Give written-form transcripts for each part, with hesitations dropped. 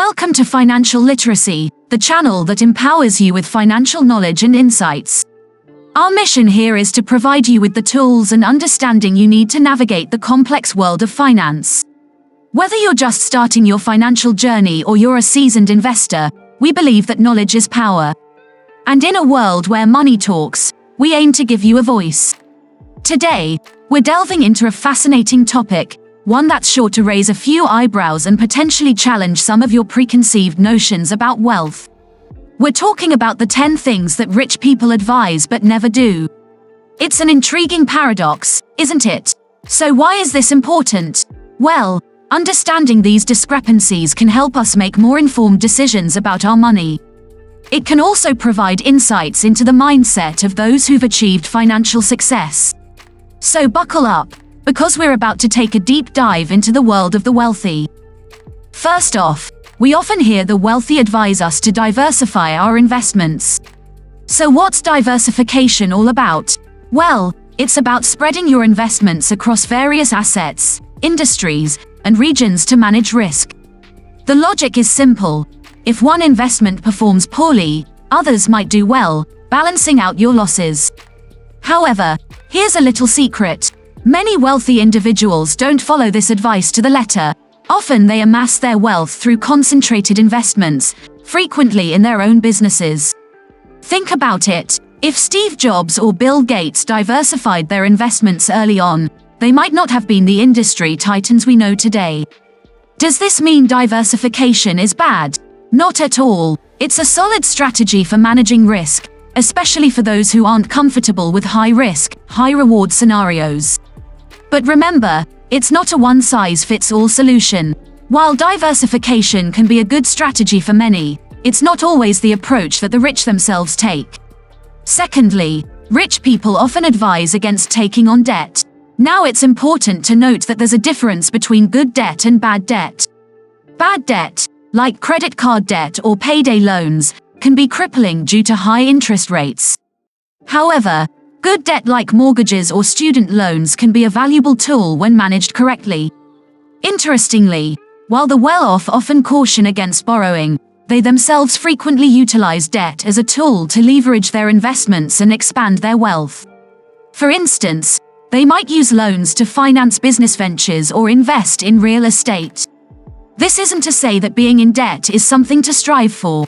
Welcome to Financial Literacy, the channel that empowers you with financial knowledge and insights. Our mission here is to provide you with the tools and understanding you need to navigate the complex world of finance. Whether you're just starting your financial journey or you're a seasoned investor, we believe that knowledge is power. And in a world where money talks, we aim to give you a voice. Today, we're delving into a fascinating topic, one that's sure to raise a few eyebrows and potentially challenge some of your preconceived notions about wealth. We're talking about the 10 things that rich people advise but never do. It's an intriguing paradox, isn't it? So why is this important? Well, understanding these discrepancies can help us make more informed decisions about our money. It can also provide insights into the mindset of those who've achieved financial success. So buckle up, because we're about to take a deep dive into the world of the wealthy. First off, we often hear the wealthy advise us to diversify our investments. So what's diversification all about? Well, it's about spreading your investments across various assets, industries, and regions to manage risk. The logic is simple. If one investment performs poorly, others might do well, balancing out your losses. However, here's a little secret. Many wealthy individuals don't follow this advice to the letter. Often they amass their wealth through concentrated investments, frequently in their own businesses. Think about it. If Steve Jobs or Bill Gates diversified their investments early on, they might not have been the industry titans we know today. Does this mean diversification is bad? Not at all. It's a solid strategy for managing risk, especially for those who aren't comfortable with high-risk, high-reward scenarios. But remember, it's not a one-size-fits-all solution. While diversification can be a good strategy for many, it's not always the approach that the rich themselves take. Secondly, rich people often advise against taking on debt. Now it's important to note that there's a difference between good debt and bad debt. Bad debt, like credit card debt or payday loans, can be crippling due to high interest rates. However, good debt like mortgages or student loans can be a valuable tool when managed correctly. Interestingly, while the well-off often caution against borrowing, they themselves frequently utilize debt as a tool to leverage their investments and expand their wealth. For instance, they might use loans to finance business ventures or invest in real estate. This isn't to say that being in debt is something to strive for.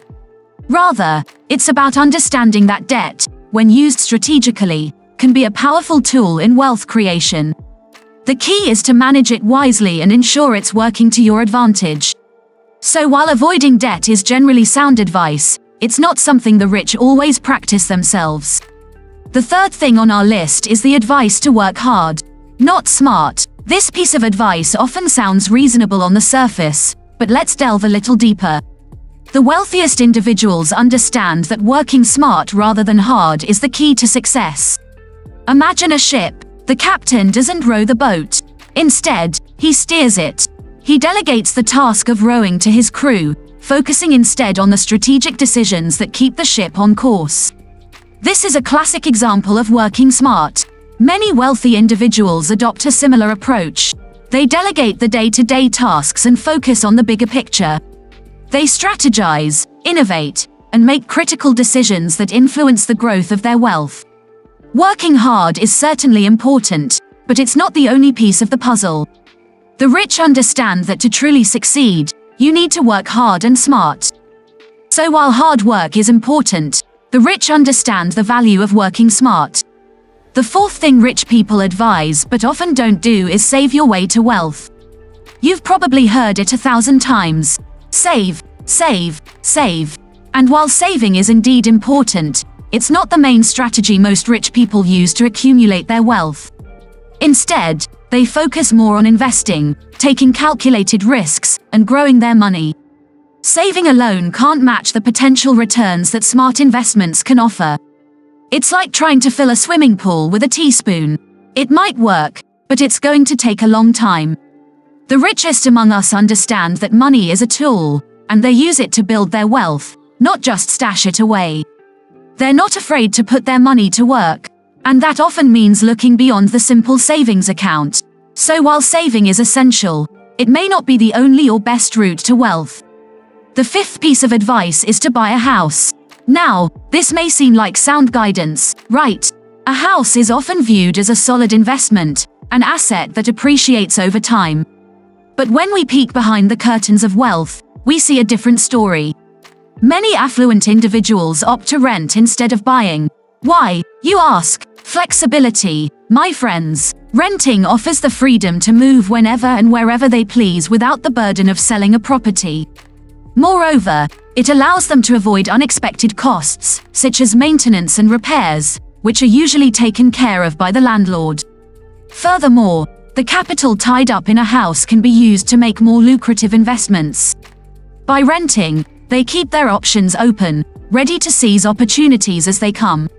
Rather, it's about understanding that debt, when used strategically, can be a powerful tool in wealth creation. The key is to manage it wisely and ensure it's working to your advantage. So while avoiding debt is generally sound advice, it's not something the rich always practice themselves. The third thing on our list is the advice to work hard, not smart. This piece of advice often sounds reasonable on the surface, but let's delve a little deeper. The wealthiest individuals understand that working smart rather than hard is the key to success. Imagine a ship. The captain doesn't row the boat. Instead, he steers it. He delegates the task of rowing to his crew, focusing instead on the strategic decisions that keep the ship on course. This is a classic example of working smart. Many wealthy individuals adopt a similar approach. They delegate the day-to-day tasks and focus on the bigger picture. They strategize, innovate, and make critical decisions that influence the growth of their wealth. Working hard is certainly important, but it's not the only piece of the puzzle. The rich understand that to truly succeed, you need to work hard and smart. So while hard work is important, the rich understand the value of working smart. The fourth thing rich people advise but often don't do is save your way to wealth. You've probably heard it 1,000 times. Save, save, save. And while saving is indeed important, it's not the main strategy most rich people use to accumulate their wealth. Instead, they focus more on investing, taking calculated risks, and growing their money. Saving alone can't match the potential returns that smart investments can offer. It's like trying to fill a swimming pool with a teaspoon. It might work, but it's going to take a long time. The richest among us understand that money is a tool, and they use it to build their wealth, not just stash it away. They're not afraid to put their money to work, and that often means looking beyond the simple savings account. So while saving is essential, it may not be the only or best route to wealth. The fifth piece of advice is to buy a house. Now, this may seem like sound guidance, right? A house is often viewed as a solid investment, an asset that appreciates over time. But when we peek behind the curtains of wealth, we see a different story. Many affluent individuals opt to rent instead of buying. Why, you ask? Flexibility. My friends, renting offers the freedom to move whenever and wherever they please without the burden of selling a property. Moreover, it allows them to avoid unexpected costs, such as maintenance and repairs, which are usually taken care of by the landlord. Furthermore, the capital tied up in a house can be used to make more lucrative investments. By renting, they keep their options open, ready to seize opportunities as they come.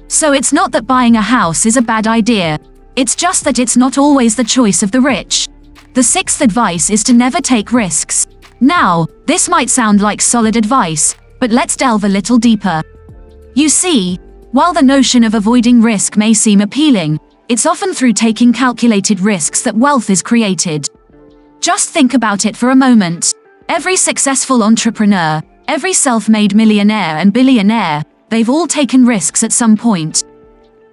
So it's not that buying a house is a bad idea, it's just that it's not always the choice of the rich. The sixth advice is to never take risks. Now, this might sound like solid advice, but let's delve a little deeper. You see, while the notion of avoiding risk may seem appealing, it's often through taking calculated risks that wealth is created. Just think about it for a moment. Every successful entrepreneur, every self-made millionaire and billionaire, they've all taken risks at some point.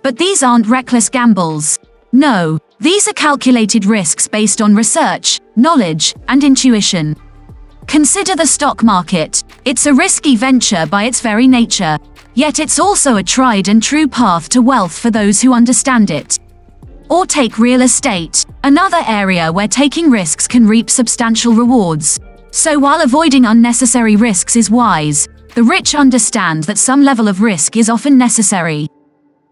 But these aren't reckless gambles. No, these are calculated risks based on research, knowledge, and intuition. Consider the stock market. It's a risky venture by its very nature, yet it's also a tried and true path to wealth for those who understand it. Or take real estate, another area where taking risks can reap substantial rewards. So while avoiding unnecessary risks is wise, the rich understand that some level of risk is often necessary.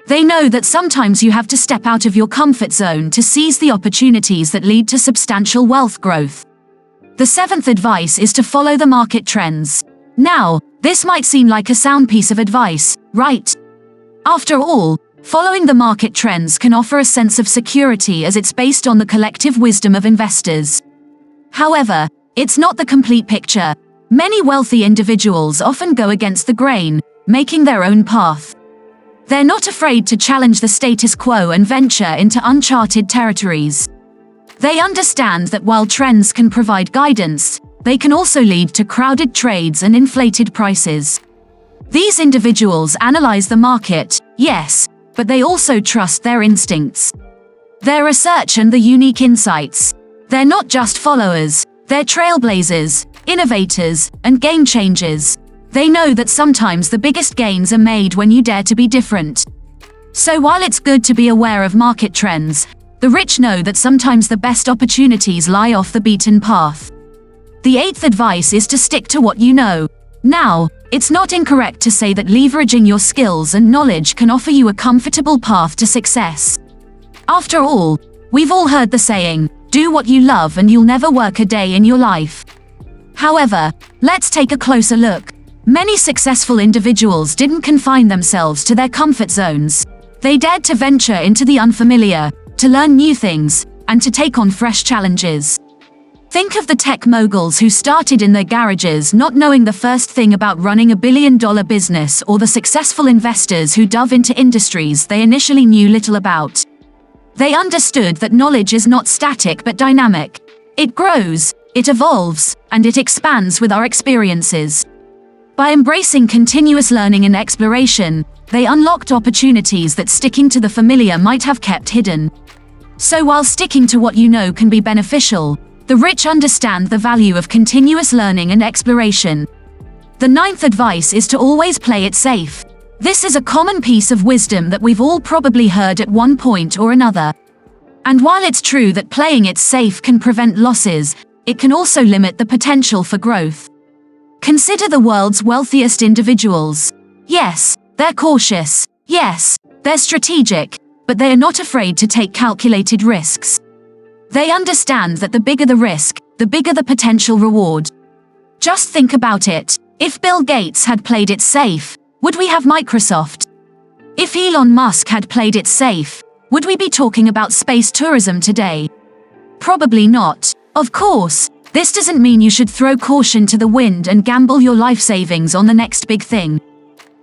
They know that sometimes you have to step out of your comfort zone to seize the opportunities that lead to substantial wealth growth. The seventh advice is to follow the market trends. Now, this might seem like a sound piece of advice, right? After all, following the market trends can offer a sense of security as it's based on the collective wisdom of investors. However, it's not the complete picture. Many wealthy individuals often go against the grain, making their own path. They're not afraid to challenge the status quo and venture into uncharted territories. They understand that while trends can provide guidance, they can also lead to crowded trades and inflated prices. These individuals analyze the market, yes, but they also trust their instincts, their research and the unique insights. They're not just followers, they're trailblazers, innovators, and game changers. They know that sometimes the biggest gains are made when you dare to be different. So while it's good to be aware of market trends, the rich know that sometimes the best opportunities lie off the beaten path. The eighth advice is to stick to what you know. Now, it's not incorrect to say that leveraging your skills and knowledge can offer you a comfortable path to success. After all, we've all heard the saying, do what you love and you'll never work a day in your life. However, let's take a closer look. Many successful individuals didn't confine themselves to their comfort zones. They dared to venture into the unfamiliar, to learn new things, and to take on fresh challenges. Think of the tech moguls who started in their garages not knowing the first thing about running a billion-dollar business, or the successful investors who dove into industries they initially knew little about. They understood that knowledge is not static but dynamic. It grows, it evolves, and it expands with our experiences. By embracing continuous learning and exploration, they unlocked opportunities that sticking to the familiar might have kept hidden. So while sticking to what you know can be beneficial, the rich understand the value of continuous learning and exploration. The ninth advice is to always play it safe. This is a common piece of wisdom that we've all probably heard at one point or another. And while it's true that playing it safe can prevent losses, it can also limit the potential for growth. Consider the world's wealthiest individuals. Yes, they're cautious. Yes, they're strategic, but they are not afraid to take calculated risks. They understand that the bigger the risk, the bigger the potential reward. Just think about it. If Bill Gates had played it safe, would we have Microsoft? If Elon Musk had played it safe, would we be talking about space tourism today? Probably not. Of course, this doesn't mean you should throw caution to the wind and gamble your life savings on the next big thing.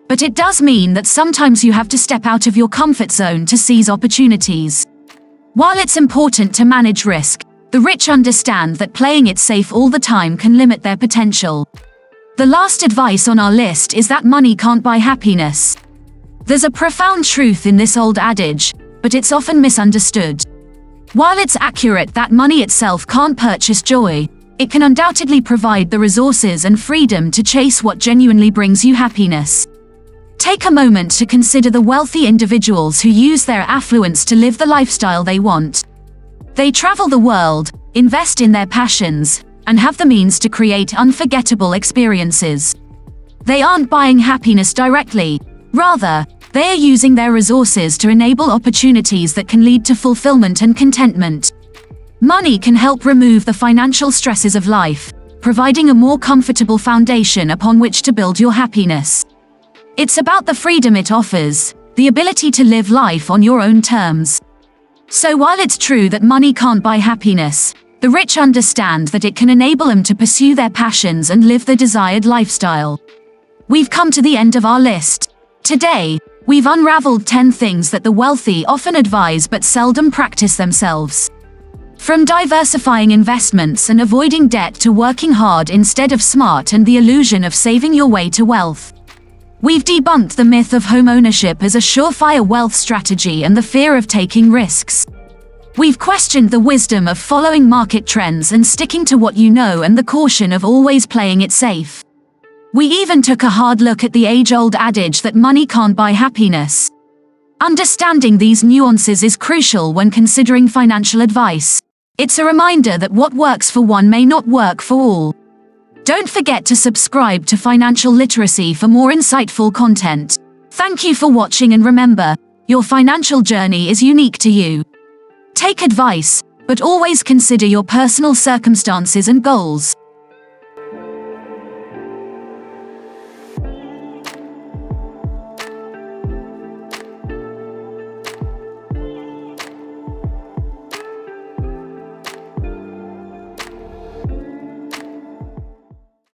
But it does mean that sometimes you have to step out of your comfort zone to seize opportunities. While it's important to manage risk, the rich understand that playing it safe all the time can limit their potential. The last advice on our list is that money can't buy happiness. There's a profound truth in this old adage, but it's often misunderstood. While it's accurate that money itself can't purchase joy, it can undoubtedly provide the resources and freedom to chase what genuinely brings you happiness. Take a moment to consider the wealthy individuals who use their affluence to live the lifestyle they want. They travel the world, invest in their passions, and have the means to create unforgettable experiences. They aren't buying happiness directly. Rather, they are using their resources to enable opportunities that can lead to fulfillment and contentment. Money can help remove the financial stresses of life, providing a more comfortable foundation upon which to build your happiness. It's about the freedom it offers, the ability to live life on your own terms. So while it's true that money can't buy happiness, the rich understand that it can enable them to pursue their passions and live the desired lifestyle. We've come to the end of our list. Today, we've unraveled 10 things that the wealthy often advise but seldom practice themselves. From diversifying investments and avoiding debt to working hard instead of smart and the illusion of saving your way to wealth. We've debunked the myth of home ownership as a surefire wealth strategy and the fear of taking risks. We've questioned the wisdom of following market trends and sticking to what you know and the caution of always playing it safe. We even took a hard look at the age-old adage that money can't buy happiness. Understanding these nuances is crucial when considering financial advice. It's a reminder that what works for one may not work for all. Don't forget to subscribe to Financial Literacy for more insightful content. Thank you for watching, and remember, your financial journey is unique to you. Take advice, but always consider your personal circumstances and goals.